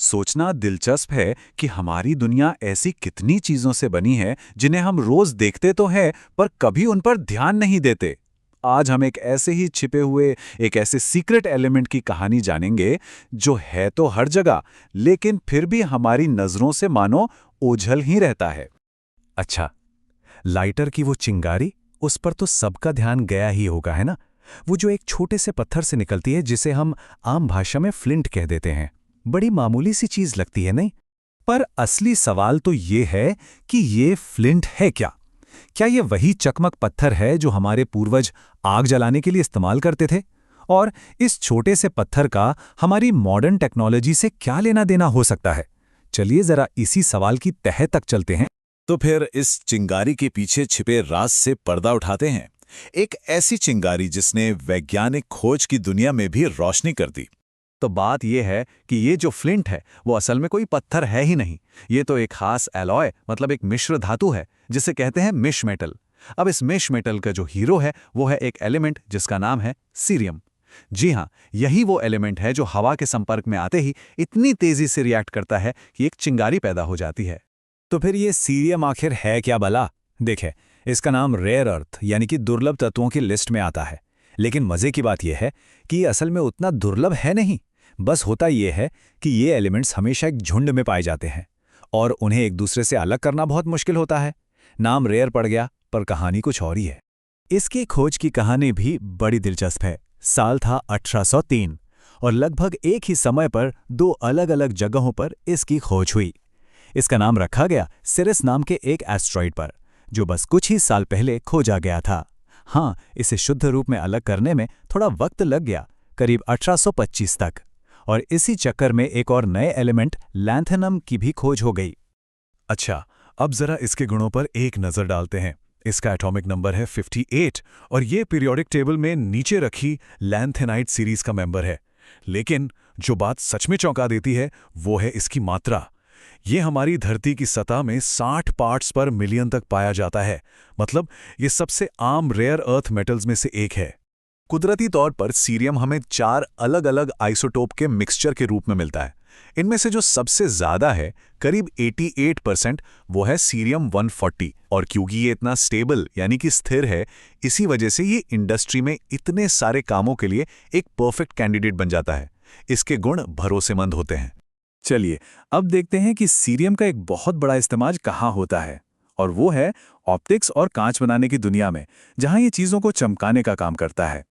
सोचना दिलचस्प है कि हमारी दुनिया ऐसी कितनी चीजों से बनी है जिन्हें हम रोज देखते तो हैं पर कभी उन पर ध्यान नहीं देते। आज हम एक ऐसे ही छिपे हुए एक ऐसे सीक्रेट एलिमेंट की कहानी जानेंगे जो है तो हर जगह लेकिन फिर भी हमारी नजरों से मानो ओझल ही रहता है। अच्छा, लाइटर की वो चिंगारी, उस पर तो सबका ध्यान गया ही होगा, है ना? वो जो एक छोटे से पत्थर से निकलती है जिसे हम आम भाषा में फ्लिंट कह देते हैं। बड़ी मामूली सी चीज लगती है, नहीं? पर असली सवाल तो ये है कि ये फ्लिंट है क्या? क्या ये वही चकमक पत्थर है जो हमारे पूर्वज आग जलाने के लिए इस्तेमाल करते थे? और इस छोटे से पत्थर का हमारी मॉडर्न टेक्नोलॉजी से क्या लेना देना हो सकता है? चलिए जरा इसी सवाल की तह तक चलते हैं। तो फिर इस चिंगारी के पीछे छिपे राज से पर्दा उठाते हैं। एक ऐसी चिंगारी जिसने वैज्ञानिक खोज की दुनिया में भी रोशनी कर दी। तो बात यह है कि ये जो फ्लिंट है वो असल में कोई पत्थर है ही नहीं। ये तो एक खास एलॉय, मतलब एक मिश्र धातु है जिसे कहते हैं मिश मेटल। अब इस मिश मेटल का जो हीरो है वो है एक एलिमेंट जिसका नाम है सीरियम। जी हाँ, यही वो एलिमेंट है जो हवा के संपर्क में आते ही इतनी तेजी से रिएक्ट करता है कि एक चिंगारी पैदा हो जाती है। तो फिर ये सीरियम आखिर है क्या भला? देखें, इसका नाम रेयर अर्थ यानी कि दुर्लभ तत्वों की लिस्ट में आता है। लेकिन मजे की बात यह है कि ये असल में उतना दुर्लभ है नहीं। बस होता यह है कि ये एलिमेंट्स हमेशा एक झुंड में पाए जाते हैं और उन्हें एक दूसरे से अलग करना बहुत मुश्किल होता है। नाम रेयर पड़ गया, पर कहानी कुछ और ही है। इसकी खोज की कहानी भी बड़ी दिलचस्प है। साल था 1803 और लगभग एक ही समय पर दो अलग अलग जगहों पर इसकी खोज हुई। इसका नाम रखा गया सिरिस नाम के एक एस्ट्रॉइड पर, जो बस कुछ ही साल पहले खोजा गया था। हाँ, इसे शुद्ध रूप में अलग करने में थोड़ा वक्त लग गया, करीब 1825 तक। और इसी चक्कर में एक और नए एलिमेंट लैंथेनम की भी खोज हो गई। अच्छा, अब जरा इसके गुणों पर एक नजर डालते हैं। इसका एटॉमिक नंबर है 58 और ये पीरियोडिक टेबल में नीचे रखी लैंथेनाइट सीरीज का मेंबर है। लेकिन जो बात सच में चौंका देती है वो है इसकी मात्रा। ये हमारी धरती की सतह में 60 पार्ट्स पर मिलियन तक पाया जाता है। मतलब ये सबसे आम रेयर अर्थ मेटल्स में से एक है। कुदरती तौर पर सीरियम हमें 4 अलग अलग आइसोटोप के मिक्सचर के रूप में मिलता है। इनमें से जो सबसे ज्यादा है, करीब 88%, वो है सीरियम 140। और क्योंकि ये इतना स्टेबल यानी कि स्थिर है, इसी वजह से ये इंडस्ट्री में इतने सारे कामों के लिए एक परफेक्ट कैंडिडेट बन जाता है। इसके गुण भरोसेमंद होते हैं। चलिए अब देखते हैं कि सीरियम का एक बहुत बड़ा इस्तेमाल कहाँ होता है, और वो है ऑप्टिक्स और कांच बनाने की दुनिया में, जहां ये चीजों को चमकाने का काम करता है।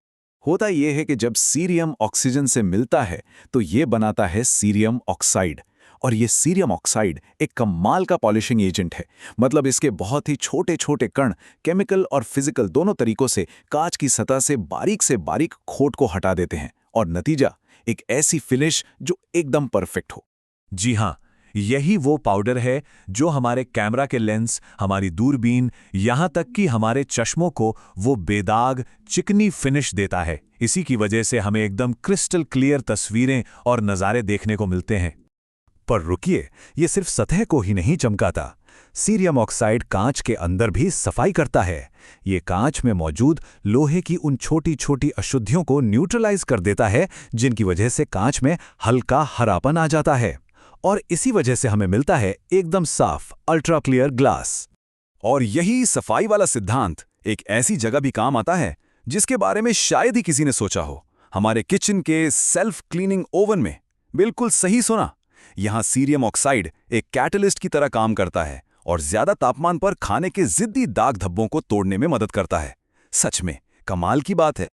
होता यह है कि जब सीरियम ऑक्सीजन से मिलता है तो ये बनाता है सीरियम ऑक्साइड। और ये सीरियम ऑक्साइड एक कमाल का पॉलिशिंग एजेंट है। मतलब इसके बहुत ही छोटे छोटे कण केमिकल और फिजिकल दोनों तरीकों से कांच की सतह से बारीक खोट को हटा देते हैं और नतीजा एक ऐसी फिनिश जो एकदम परफेक्ट हो। जी हाँ, यही वो पाउडर है जो हमारे कैमरा के लेंस, हमारी दूरबीन, यहाँ तक कि हमारे चश्मों को वो बेदाग चिकनी फिनिश देता है। इसी की वजह से हमें एकदम क्रिस्टल क्लियर तस्वीरें और नज़ारे देखने को मिलते हैं। पर रुकिए, ये सिर्फ सतह को ही नहीं चमकाता। सीरियम ऑक्साइड कांच के अंदर भी सफाई करता है। ये कांच में मौजूद लोहे की उन छोटी छोटी अशुद्धियों को न्यूट्रलाइज कर देता है, जिनकी वजह से कांच में हल्का हरापन आ जाता है। और इसी वजह से हमें मिलता है एकदम साफ अल्ट्रा क्लियर ग्लास। और यही सफाई वाला सिद्धांत एक ऐसी जगह भी काम आता है जिसके बारे में शायद ही किसी ने सोचा हो। हमारे किचन के सेल्फ क्लीनिंग ओवन में। बिल्कुल सही सुना। यहाँ सीरियम ऑक्साइड एक कैटलिस्ट की तरह काम करता है और ज्यादा तापमान पर खाने के जिद्दी दाग धब्बों को तोड़ने में मदद करता है। सच में कमाल की बात है।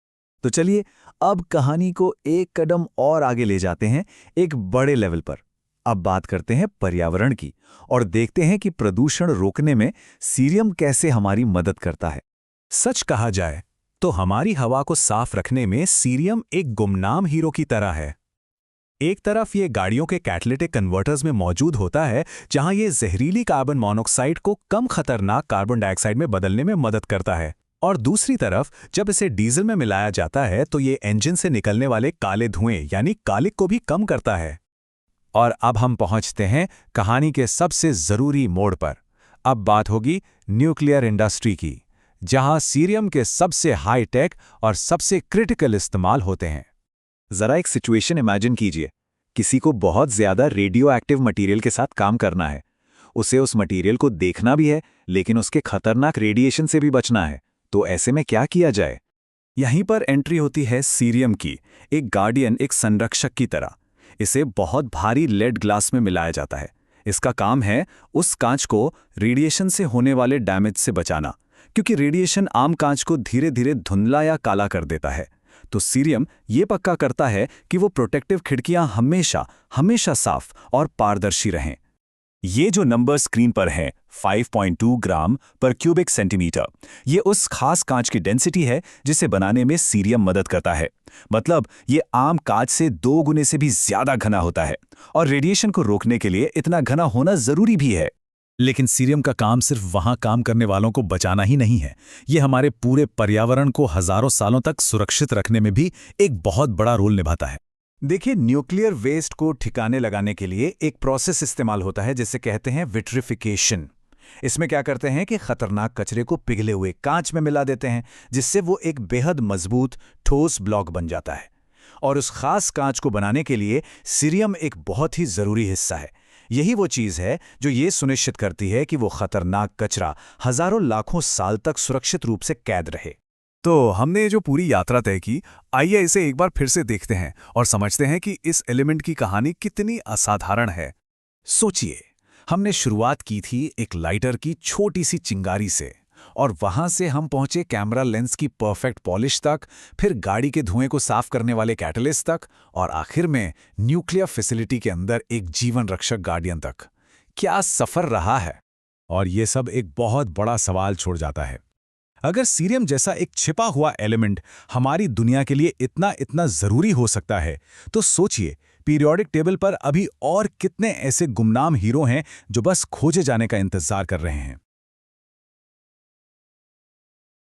तो चलिए अब कहानी को एक कदम और आगे ले जाते हैं, एक बड़े लेवल पर। अब बात करते हैं पर्यावरण की और देखते हैं कि प्रदूषण रोकने में सीरियम कैसे हमारी मदद करता है। सच कहा जाए तो हमारी हवा को साफ रखने में सीरियम एक गुमनाम हीरो की तरह है। एक तरफ ये गाड़ियों के कैटालिटिक कन्वर्टर्स में मौजूद होता है, जहां ये जहरीली कार्बन मोनोक्साइड को कम खतरनाक कार्बन डाइऑक्साइड में बदलने में मदद करता है। और दूसरी तरफ जब इसे डीजल में मिलाया जाता है तो ये इंजन से निकलने वाले काले धुएं यानी कालिक को भी कम करता है। और अब हम पहुंचते हैं कहानी के सबसे जरूरी मोड़ पर। अब बात होगी न्यूक्लियर इंडस्ट्री की, जहां सीरियम के सबसे हाई टेक और सबसे क्रिटिकल इस्तेमाल होते हैं। जरा एक सिचुएशन इमेजिन कीजिए। किसी को बहुत ज्यादा रेडियो एक्टिव मटीरियल के साथ काम करना है। उसे उस मटीरियल को देखना भी है, लेकिन उसके खतरनाक रेडिएशन से भी बचना है। तो ऐसे में क्या किया जाए? यहीं पर एंट्री होती है सीरियम की, एक गार्डियन, एक संरक्षक की तरह। इसे बहुत भारी लेड ग्लास में मिलाया जाता है। इसका काम है उस कांच को रेडिएशन से होने वाले डैमेज से बचाना, क्योंकि रेडिएशन आम कांच को धीरे धीरे धुंधला या काला कर देता है। तो सीरियम ये पक्का करता है कि वो प्रोटेक्टिव खिड़कियां हमेशा हमेशा साफ और पारदर्शी रहें। ये जो नंबर स्क्रीन पर हैं 5.2 ग्राम पर क्यूबिक सेंटीमीटर, ये उस खास कांच की डेंसिटी है जिसे बनाने में सीरियम मदद करता है। मतलब ये आम कांच से 2 गुने से भी ज्यादा घना होता है, और रेडिएशन को रोकने के लिए इतना घना होना जरूरी भी है। लेकिन सीरियम का काम सिर्फ वहां काम करने वालों को बचाना ही नहीं है, ये हमारे पूरे पर्यावरण को हजारों सालों तक सुरक्षित रखने में भी एक बहुत बड़ा रोल निभाता है। देखिए, न्यूक्लियर वेस्ट को ठिकाने लगाने के लिए एक प्रोसेस इस्तेमाल होता है जिसे कहते हैं विट्रिफिकेशन। इसमें क्या करते हैं कि खतरनाक कचरे को पिघले हुए कांच में मिला देते हैं, जिससे वो एक बेहद मजबूत ठोस ब्लॉक बन जाता है। और उस खास कांच को बनाने के लिए सीरियम एक बहुत ही जरूरी हिस्सा है। यही वो चीज है जो ये सुनिश्चित करती है कि वो खतरनाक कचरा हजारों लाखों साल तक सुरक्षित रूप से कैद रहे। तो हमने जो पूरी यात्रा तय की, आइए इसे एक बार फिर से देखते हैं और समझते हैं कि इस एलिमेंट की कहानी कितनी असाधारण है। सोचिए, हमने शुरुआत की थी एक लाइटर की छोटी सी चिंगारी से, और वहां से हम पहुंचे कैमरा लेंस की परफेक्ट पॉलिश तक, फिर गाड़ी के धुएं को साफ करने वाले कैटलिस्ट तक, और आखिर में न्यूक्लियर फैसिलिटी के अंदर एक जीवन रक्षक गार्डियन तक। क्या सफर रहा है! और ये सब एक बहुत बड़ा सवाल छोड़ जाता है। अगर सीरियम जैसा एक छिपा हुआ एलिमेंट हमारी दुनिया के लिए इतना जरूरी हो सकता है, तो सोचिए पीरियोडिक टेबल पर अभी और कितने ऐसे गुमनाम हीरो हैं जो बस खोजे जाने का इंतजार कर रहे हैं।